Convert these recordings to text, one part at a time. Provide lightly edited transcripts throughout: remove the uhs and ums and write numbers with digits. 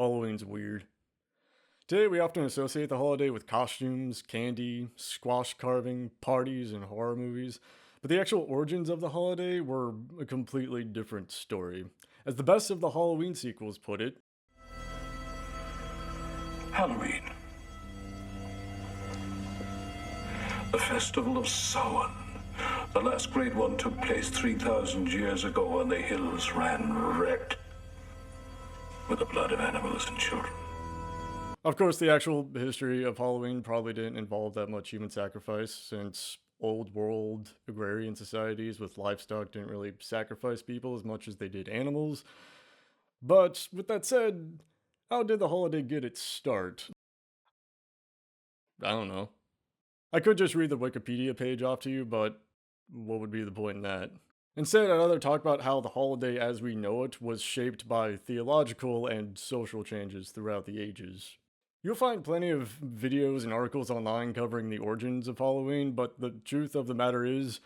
Halloween's weird. Today, we often associate the holiday with costumes, candy, squash carving, parties, and horror movies, but the actual origins of the holiday were a completely different story. As the best of the Halloween sequels put it, Halloween. The Festival of Samhain. The last great one took place 3,000 years ago, and the hills ran red with the blood of animals and children. of course, the actual history of Halloween probably didn't involve that much human sacrifice, since old world agrarian societies with livestock didn't really sacrifice people as much as they did animals. But with that said, how did the holiday get its start? I don't know. I could just read the Wikipedia page off to you, but what would be the point in that? Instead, I'd rather talk about how the holiday as we know it was shaped by theological and social changes throughout the ages. You'll find plenty of videos and articles online covering the origins of Halloween, but the truth of the matter is,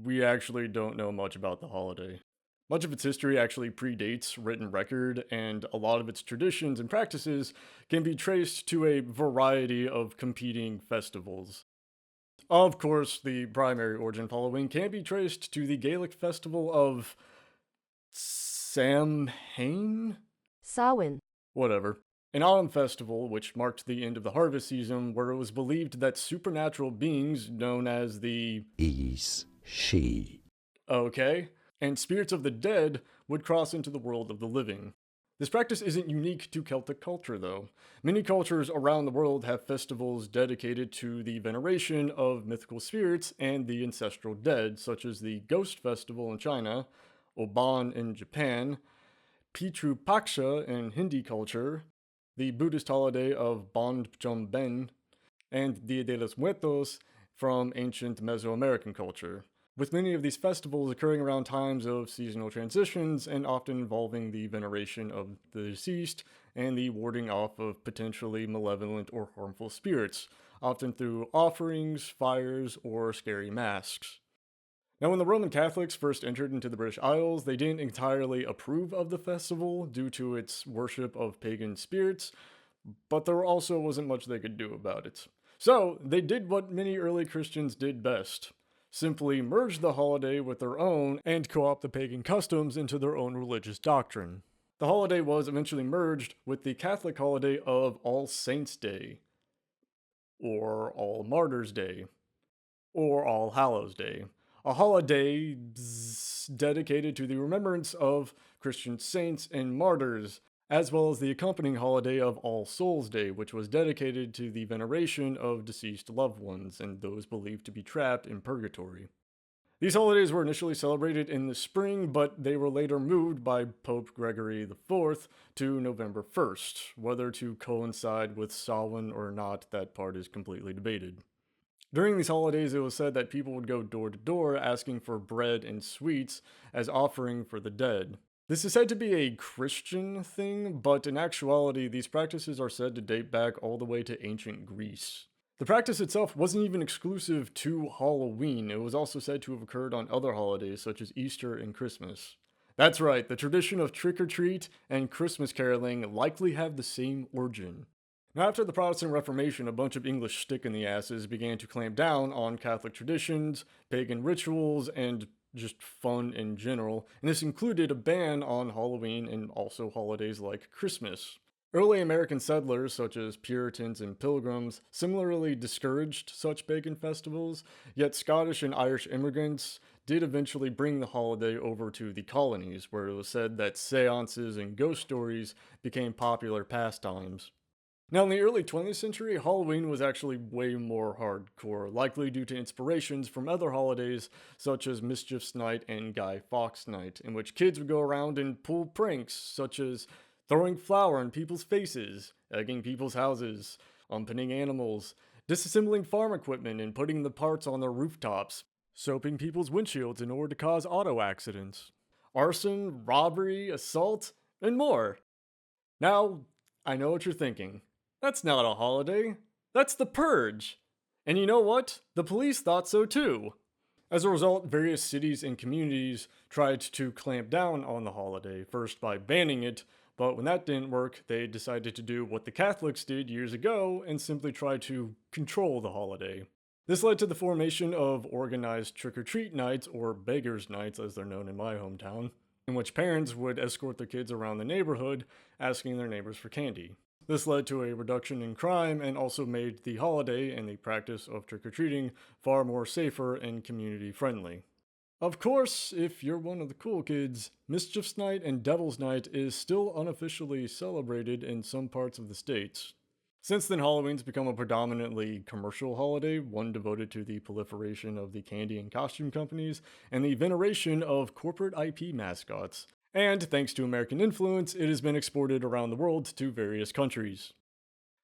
we actually don't know much about the holiday. Much of its history actually predates written record, and a lot of its traditions and practices can be traced to a variety of competing festivals. Of course, the primary origin of Halloween can be traced to the Gaelic festival of Samhain? Samhain. Whatever. An autumn festival which marked the end of the harvest season, where it was believed that supernatural beings known as the She. Okay, and spirits of the dead would cross into the world of the living. This practice isn't unique to Celtic culture, though. Many cultures around the world have festivals dedicated to the veneration of mythical spirits and the ancestral dead, such as the Ghost Festival in China, Obon in Japan, Pitru Paksha in Hindi culture, the Buddhist holiday of Bon Jomben, and Dia de los Muertos from ancient Mesoamerican culture, with many of these festivals occurring around times of seasonal transitions and often involving the veneration of the deceased and the warding off of potentially malevolent or harmful spirits, often through offerings, fires, or scary masks. Now, when the Roman Catholics first entered into the British Isles, they didn't entirely approve of the festival due to its worship of pagan spirits, but there also wasn't much they could do about it. So, they did what many early Christians did best: simply merge the holiday with their own and co-opt the pagan customs into their own religious doctrine. The holiday was eventually merged with the Catholic holiday of All Saints' Day, or All Martyrs' Day, or All Hallows' Day, a holiday dedicated to the remembrance of Christian saints and martyrs, as well as the accompanying holiday of All Souls' Day, which was dedicated to the veneration of deceased loved ones and those believed to be trapped in purgatory. These holidays were initially celebrated in the spring, but they were later moved by Pope Gregory IV to November 1st. Whether to coincide with Samhain or not, that part is completely debated. During these holidays, it was said that people would go door to door asking for bread and sweets as offering for the dead. This is said to be a Christian thing, but in actuality, these practices are said to date back all the way to ancient Greece. The practice itself wasn't even exclusive to Halloween. It was also said to have occurred on other holidays such as Easter and Christmas. That's right, the tradition of trick-or-treat and Christmas caroling likely have the same origin. Now, after the Protestant Reformation, a bunch of English stick-in-the-asses began to clamp down on Catholic traditions, pagan rituals, and just fun in general, and this included a ban on Halloween and also holidays like Christmas. Early American settlers, such as Puritans and Pilgrims, similarly discouraged such pagan festivals, yet Scottish and Irish immigrants did eventually bring the holiday over to the colonies, where it was said that seances and ghost stories became popular pastimes. Now, in the early 20th century, Halloween was actually way more hardcore, likely due to inspirations from other holidays such as Mischief's Night and Guy Fawkes Night, in which kids would go around and pull pranks such as throwing flour in people's faces, egging people's houses, umpining animals, disassembling farm equipment and putting the parts on their rooftops, soaping people's windshields in order to cause auto accidents, arson, robbery, assault, and more. Now, I know what you're thinking. That's not a holiday. That's the Purge. And you know what? The police thought so too. As a result, various cities and communities tried to clamp down on the holiday, first by banning it, But when that didn't work, they decided to do what the Catholics did years ago and simply try to control the holiday. This led to the formation of organized trick-or-treat nights, or beggars' nights as they're known in my hometown, in which parents would escort their kids around the neighborhood, asking their neighbors for candy. This led to a reduction in crime and also made the holiday and the practice of trick-or-treating far more safer and community-friendly. Of course, if you're one of the cool kids, Mischief's Night and Devil's Night is still unofficially celebrated in some parts of the States. Since then, Halloween's become a predominantly commercial holiday, one devoted to the proliferation of the candy and costume companies and the veneration of corporate IP mascots. And thanks to American influence, it has been exported around the world to various countries.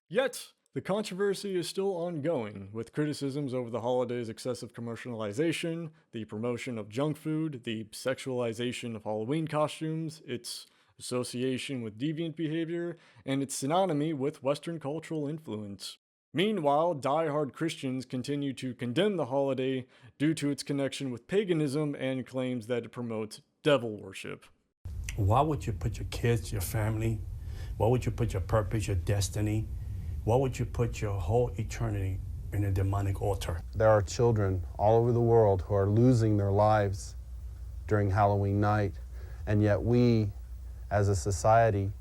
Yet, the controversy is still ongoing, with criticisms over the holiday's excessive commercialization, the promotion of junk food, the sexualization of Halloween costumes, its association with deviant behavior, and its synonymy with Western cultural influence. Meanwhile, die-hard Christians continue to condemn the holiday due to its connection with paganism and claims that it promotes devil worship. Why would you put your kids, your family, why would you put your purpose, your destiny, why would you put your whole eternity in a demonic altar? There are children all over the world who are losing their lives during Halloween night, and yet we, as a society,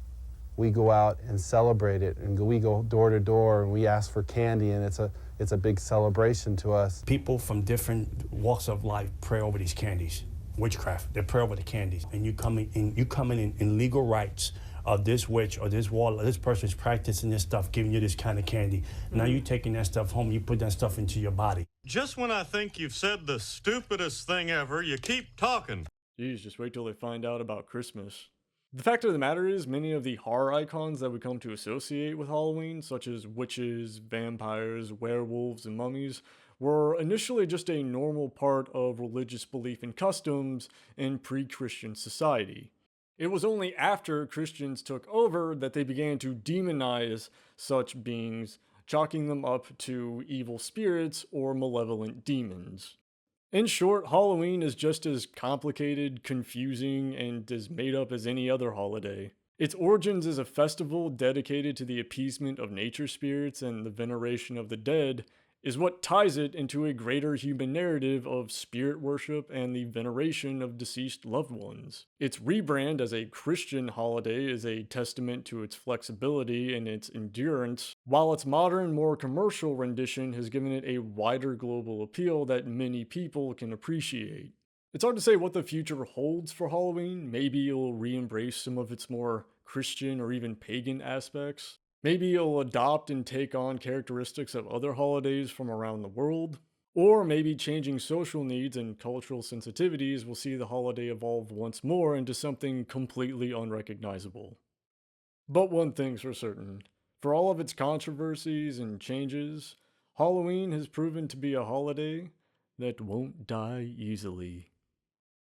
we go out and celebrate it, and we go door to door and we ask for candy, and it's a big celebration to us. People from different walks of life pray over these candies. Witchcraft, they pray over the candies, and you come in legal rights of this witch or this warlock, this person's practicing this stuff, giving you this kind of candy. Now you taking that stuff home, you put that stuff into your body. Just when I think you've said the stupidest thing ever, you keep talking. Geez, just wait till they find out about Christmas. The fact of the matter is, many of the horror icons that we come to associate with Halloween, such as witches, vampires, werewolves, and mummies, were initially just a normal part of religious belief and customs in pre-Christian society. It was only after Christians took over that they began to demonize such beings, chalking them up to evil spirits or malevolent demons. In short, Halloween is just as complicated, confusing, and as made up as any other holiday. Its origins as a festival dedicated to the appeasement of nature spirits and the veneration of the dead is what ties it into a greater human narrative of spirit worship and the veneration of deceased loved ones. Its rebrand as a Christian holiday is a testament to its flexibility and its endurance, while its modern, more commercial rendition has given it a wider global appeal that many people can appreciate. It's hard to say what the future holds for Halloween. Maybe it'll re-embrace some of its more Christian or even pagan aspects. Maybe it'll adopt and take on characteristics of other holidays from around the world. Or maybe changing social needs and cultural sensitivities will see the holiday evolve once more into something completely unrecognizable. But one thing's for certain. For all of its controversies and changes, Halloween has proven to be a holiday that won't die easily.